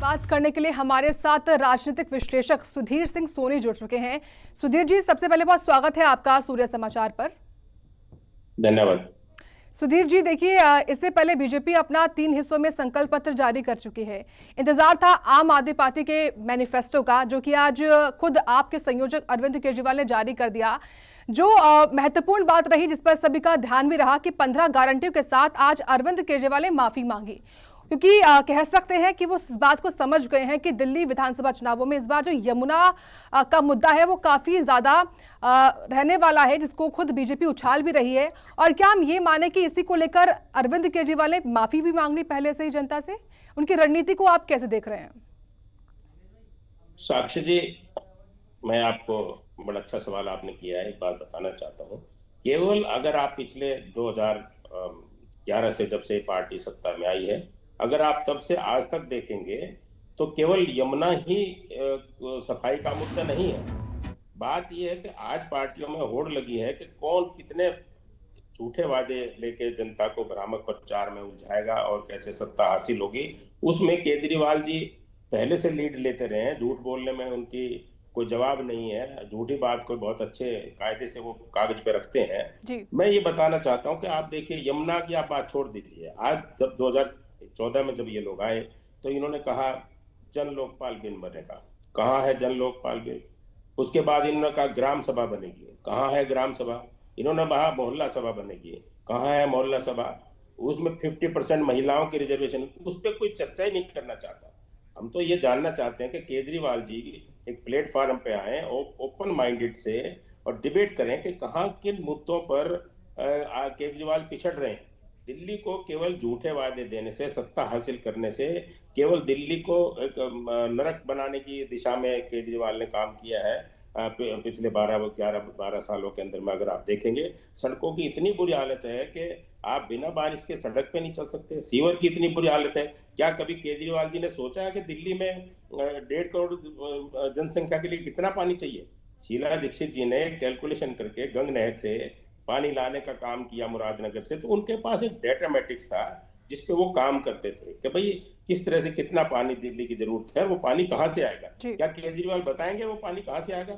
बात करने के लिए हमारे साथ राजनीतिक विश्लेषक सुधीर सिंह सोनी जुड़ चुके हैं। सुधीर जी, सबसे पहले बहुत स्वागत है आपका सूर्य समाचार पर। धन्यवाद। सुधीर जी, देखिए, इससे पहले बीजेपी अपना 3 हिस्सों में संकल्प पत्र जारी कर चुकी है। इंतजार था आम आदमी पार्टी के मैनिफेस्टो का, जो कि आज खुद आपके संयोजक अरविंद केजरीवाल ने जारी कर दिया। जो महत्वपूर्ण बात रही, जिस पर सभी का ध्यान भी रहा, कि 15 गारंटियों के साथ आज अरविंद केजरीवाल ने माफी मांगी, क्योंकि कह सकते हैं कि वो इस बात को समझ गए हैं कि दिल्ली विधानसभा चुनावों में इस बार जो यमुना का मुद्दा है वो काफी ज्यादा रहने वाला है, जिसको खुद बीजेपी उछाल भी रही है। और क्या हम ये माने कि इसी को लेकर अरविंद केजरीवाल ने माफी भी मांग ली पहले से ही जनता से? उनकी रणनीति को आप कैसे देख रहे हैं? साक्षी जी, मैं आपको बड़ा अच्छा सवाल आपने किया है। एक बात बताना चाहता हूँ, केवल अगर आप पिछले 2011 से जब से पार्टी सत्ता में आई है, अगर आप तब से आज तक देखेंगे तो केवल यमुना ही सफाई का मुद्दा नहीं है। बात यह है कि आज पार्टियों में होड़ लगी है कि कौन कितने झूठे वादे लेके जनता को भ्रामक प्रचार में उलझाएगा और कैसे सत्ता हासिल होगी। उसमें केजरीवाल जी पहले से लीड लेते रहे हैं। झूठ बोलने में उनकी कोई जवाब नहीं है। झूठी बात को बहुत अच्छे कायदे से वो कागज पे रखते हैं। मैं ये बताना चाहता हूँ कि आप देखिए, यमुना की आप बात छोड़ दीजिए। आज जब 2014 में जब ये लोग आए तो इन्होंने कहा जन लोकपाल बिल बनेगा। कहाँ है जन लोकपाल बिल? उसके बाद इन्होंने कहा ग्राम सभा बनेगी। कहाँ है ग्राम सभा? इन्होंने कहा मोहल्ला सभा बनेगी। कहाँ है मोहल्ला सभा? उसमें 50% महिलाओं की रिजर्वेशन, उस पर कोई चर्चा ही नहीं करना चाहता। हम तो ये जानना चाहते हैं कि केजरीवाल जी एक प्लेटफॉर्म पे आए ओपन माइंडेड से और डिबेट करें कि कहाँ किन मुद्दों पर केजरीवाल पिछड़ रहे हैं। दिल्ली को केवल झूठे वादे देने से, सत्ता हासिल करने से, केवल दिल्ली को एक नरक बनाने की दिशा में केजरीवाल ने काम किया है। पिछले 12 सालों के अंदर में अगर आप देखेंगे, सड़कों की इतनी बुरी हालत है कि आप बिना बारिश के सड़क पे नहीं चल सकते। सीवर की इतनी बुरी हालत है। क्या कभी केजरीवाल जी ने सोचा है कि दिल्ली में 1.5 करोड़ जनसंख्या के लिए कितना पानी चाहिए? शीला दीक्षित जी ने कैलकुलेशन करके गंग नहर से पानी लाने का काम किया, मुरादनगर से। तो उनके पास एक डेटा मैट्रिक्स था जिसपे वो काम करते थे कि भाई किस तरह से कितना पानी दिल्ली की जरूरत है, वो पानी कहाँ से आएगा। क्या केजरीवाल बताएंगे वो पानी कहाँ से आएगा?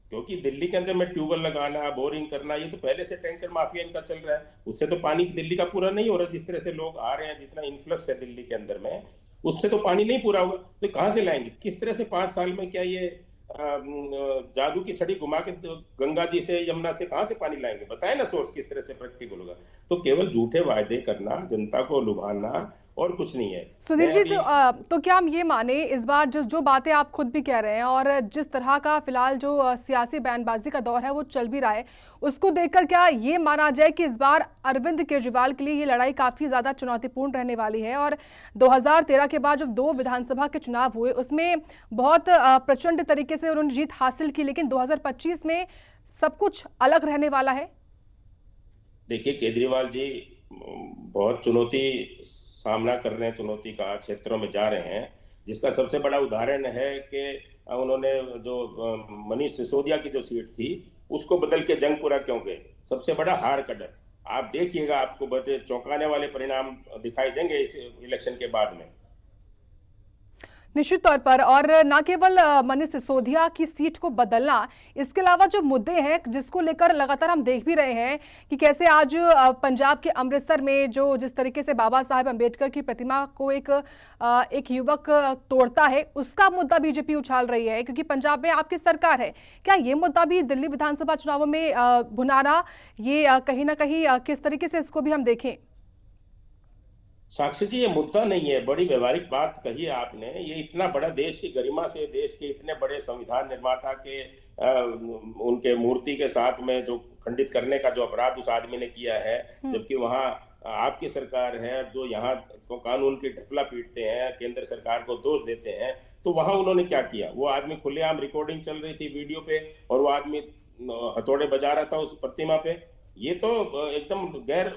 क्योंकि दिल्ली के अंदर में ट्यूबवेल लगाना, बोरिंग करना, ये तो पहले से टैंकर माफिया इनका चल रहा है। उससे तो पानी दिल्ली का पूरा नहीं हो रहा। जिस तरह से लोग आ रहे हैं, जितना इन्फ्लक्स है दिल्ली के अंदर में, उससे तो पानी नहीं पूरा होगा। तो कहाँ से लाएंगे? किस तरह से 5 साल में क्या ये जादू की छड़ी घुमा के गंगा जी से, यमुना से कहां से पानी लाएंगे? बताए ना सोर्स किस तरह से प्रैक्टिकल होगा। तो केवल झूठे वायदे करना, जनता को लुभाना और कुछ नहीं है। सुधीर जी, तो क्या हम ये माने इस बार जो बातें आप खुद भी कह रहे हैं और जिस तरह का फिलहाल जो सियासी बयानबाजी का दौर है वो चल भी रहा है, उसको देखकर क्या ये माना जाए कि इस बार अरविंद केजरीवाल के लिए ये लड़ाई काफी ज्यादा चुनौतीपूर्ण रहने वाली है? और 2013 के बाद जब 2 विधानसभा के चुनाव हुए उसमें बहुत प्रचंड तरीके से उन्होंने जीत हासिल की, लेकिन 2025 में सब कुछ अलग रहने वाला है। देखिए, केजरीवाल जी बहुत चुनौती सामना कर रहे हैं, चुनौती का क्षेत्रों में जा रहे हैं। जिसका सबसे बड़ा उदाहरण है कि उन्होंने जो मनीष सिसोदिया की जो सीट थी उसको बदल के जंगपुरा क्यों गए? सबसे बड़ा हार का डर। आप देखिएगा, आपको बड़े चौंकाने वाले परिणाम दिखाई देंगे इस इलेक्शन के बाद में। निश्चित तौर पर। और न केवल मनीष सिसोदिया की सीट को बदलना, इसके अलावा जो मुद्दे हैं जिसको लेकर लगातार हम देख भी रहे हैं कि कैसे आज पंजाब के अमृतसर में जो जिस तरीके से बाबा साहेब अंबेडकर की प्रतिमा को एक युवक तोड़ता है, उसका मुद्दा बीजेपी उछाल रही है, क्योंकि पंजाब में आपकी सरकार है। क्या ये मुद्दा भी दिल्ली विधानसभा चुनावों में भुनाना, ये कहीं ना कहीं किस तरीके से इसको भी हम देखें? साक्षी जी, ये मुद्दा नहीं है। बड़ी व्यवहारिक बात कही है आपने। ये इतना बड़ा, देश की गरिमा से, देश के इतने बड़े संविधान निर्माता के उनके मूर्ति के साथ में जो खंडित करने का जो अपराध उस आदमी ने किया है, जबकि वहां आपकी सरकार है जो यहाँ तो कानून की ढपला पीटते हैं, केंद्र सरकार को दोष देते हैं। तो वहां उन्होंने क्या किया? वो आदमी खुलेआम, रिकॉर्डिंग चल रही थी वीडियो पे, और वो आदमी हथौड़े बजा रहा था उस प्रतिमा पे। ये तो एकदम गैर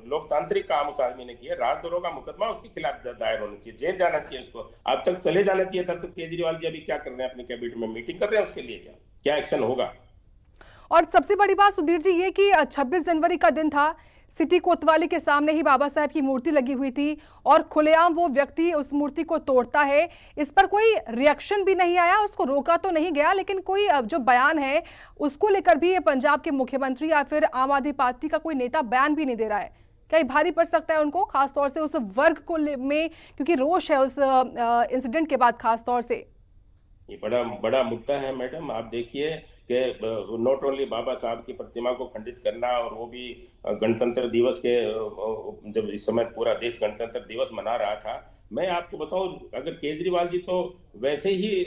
लोकतांत्रिक काम उस आदमी ने किया। राजद्रोह का मुकदमा उसके खिलाफ दायर होना चाहिए, जेल जाना चाहिए उसको। अब तक चले जाना चाहिए। तब तक केजरीवाल जी अभी क्या कर रहे हैं? अपनी कैबिनेट में मीटिंग कर रहे हैं। उसके लिए क्या एक्शन होगा? और सबसे बड़ी बात सुधीर जी ये कि 26 जनवरी का दिन था, सिटी कोतवाली के सामने ही बाबा साहेब की मूर्ति लगी हुई थी और खुलेआम वो व्यक्ति उस मूर्ति को तोड़ता है। इस पर कोई रिएक्शन भी नहीं आया, उसको रोका तो नहीं गया, लेकिन कोई जो बयान है उसको लेकर भी पंजाब के मुख्यमंत्री या फिर आम आदमी पार्टी का कोई नेता बयान भी नहीं दे रहा है। क्या भारी पड़ सकता है उनको, खासतौर से उस वर्ग को में, क्योंकि रोष है उस इंसिडेंट के बाद खासतौर से। ये बड़ा बड़ा मुद्दा है मैडम। आप देखिए कि नॉट ओनली बाबा साहब की प्रतिमा को खंडित करना, और वो भी गणतंत्र दिवस के जब इस समय पूरा देश गणतंत्र दिवस मना रहा था। मैं आपको बताऊं, अगर केजरीवाल जी तो वैसे ही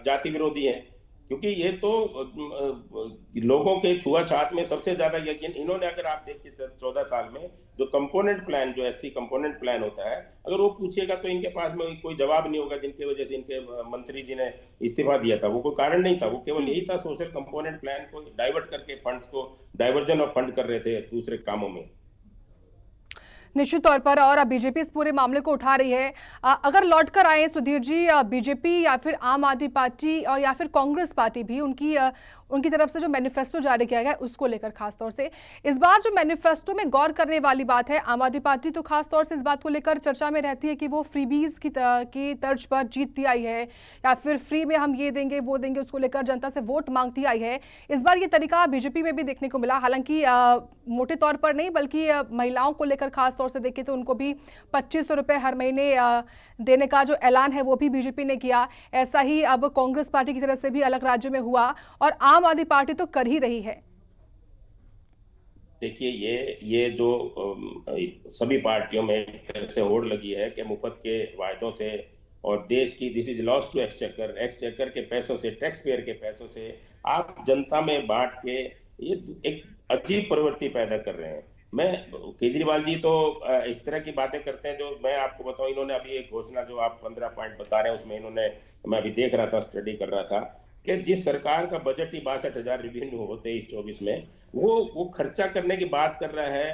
जाति विरोधी हैं, क्योंकि ये तो लोगों के छुआछूत में सबसे ज्यादा यकीन इन्होंने, अगर आप देखिए 14 साल में जो कंपोनेंट प्लान, जो एससी कंपोनेंट प्लान होता है, अगर वो पूछिएगा तो इनके पास में कोई जवाब नहीं होगा, जिनकी वजह से इनके मंत्री जी ने इस्तीफा दिया था। वो कोई कारण नहीं था, वो केवल यही था सोशल कंपोनेंट प्लान को डाइवर्ट करके फंड्स को डाइवर्जन ऑफ फंड कर रहे थे दूसरे कामों में। निश्चित तौर पर, और बीजेपी इस पूरे मामले को उठा रही है। अगर लौट कर आए सुधीर जी, बीजेपी या फिर आम आदमी पार्टी और या फिर कांग्रेस पार्टी भी उनकी तरफ से जो मैनिफेस्टो जारी किया गया है उसको लेकर खासतौर से इस बार जो मैनिफेस्टो में गौर करने वाली बात है, आम आदमी पार्टी तो खासतौर से इस बात को लेकर चर्चा में रहती है कि वो फ्रीबीज की तर्ज पर जीतती आई है या फिर फ्री में हम ये देंगे वो देंगे, उसको लेकर जनता से वोट मांगती आई है। इस बार ये तरीका बीजेपी में भी देखने को मिला, हालांकि मोटे तौर पर नहीं बल्कि महिलाओं को लेकर खास तौर से देखें तो उनको भी 2500 रुपए हर महीने देने का जो ऐलान है वो भी बीजेपी ने किया। ऐसा ही अब कांग्रेस पार्टी की तरफ से भी अलग राज्यों में हुआ और आम आदमी पार्टी तो कर ही रही है। देखिए, ये जो सभी पार्टियों में एक तरह से होड़ लगी है कि मुफ्त के वायदों से और देश की this is loss to exchequer के पैसों से, टैक्स पेयर के पैसों से आप जनता में बांट के ये एक अजीब प्रवृत्ति पैदा कर रहे हैं। केजरीवाल जी तो इस तरह की बातें करते हैं, जो मैं आपको बताऊं, इन्होंने अभी एक घोषणा जो आप 15 पॉइंट बता रहे हैं उसमें इन्होंने, मैं अभी देख रहा था, स्टडी कर रहा था कि जिस सरकार का बजट ही 62,000 रेवेन्यू हो 23-24 में, वो खर्चा करने की बात कर रहा है।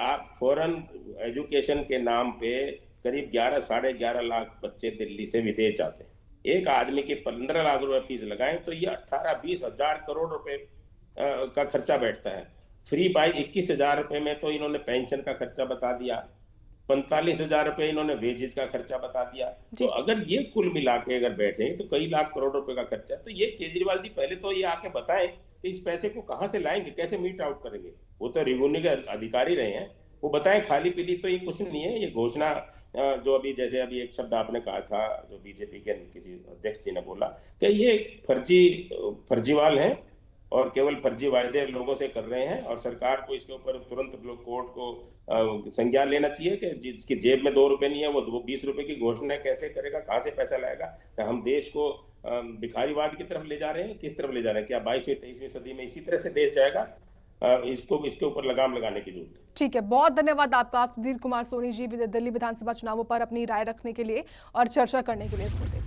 आप फॉरेन एजुकेशन के नाम पे करीब 11-11.5 लाख बच्चे दिल्ली से विदेश जाते हैं। एक आदमी की 15 लाख रुपए फीस लगाएं तो ये 18-20 हजार करोड़ रुपए का खर्चा बैठता है। फ्री बाई 21,000 रुपए में तो इन्होंने पेंशन का खर्चा बता दिया, 45,000 रुपए इन्होंने वेजेस का खर्चा बता दिया। तो अगर ये कुल मिला के अगर बैठे तो कई लाख करोड़ रुपए का खर्चा, तो ये केजरीवाल जी पहले तो ये आके बताएं कि इस पैसे को कहां से लाएंगे, कैसे मीट आउट करेंगे। वो तो रेवेन्यू के अधिकारी रहे हैं, वो बताएं। खाली पीली तो ये कुछ नहीं है। ये घोषणा जो अभी, जैसे अभी एक शब्द आपने कहा था, जो बीजेपी के किसी अध्यक्ष जी ने बोला कि ये फर्जीवाल है और केवल फर्जी वायदे लोगों से कर रहे हैं, और सरकार को इसके ऊपर तुरंत कोर्ट को संज्ञान लेना चाहिए कि जिसकी जेब में 2 रुपए नहीं है वो 20 रुपए की घोषणा कैसे करेगा, कहां से पैसा लाएगा। हम देश को भिखारीवाद की तरफ ले जा रहे हैं, किस तरफ ले जा रहे हैं? क्या 22वीं 23वीं सदी में इसी तरह से देश जाएगा? इसके ऊपर लगाम लगाने की जरूरत है। ठीक है, बहुत धन्यवाद आपका सुधीर कुमार सोनी जी, दिल्ली विधानसभा चुनावों पर अपनी राय रखने के लिए और चर्चा करने के लिए।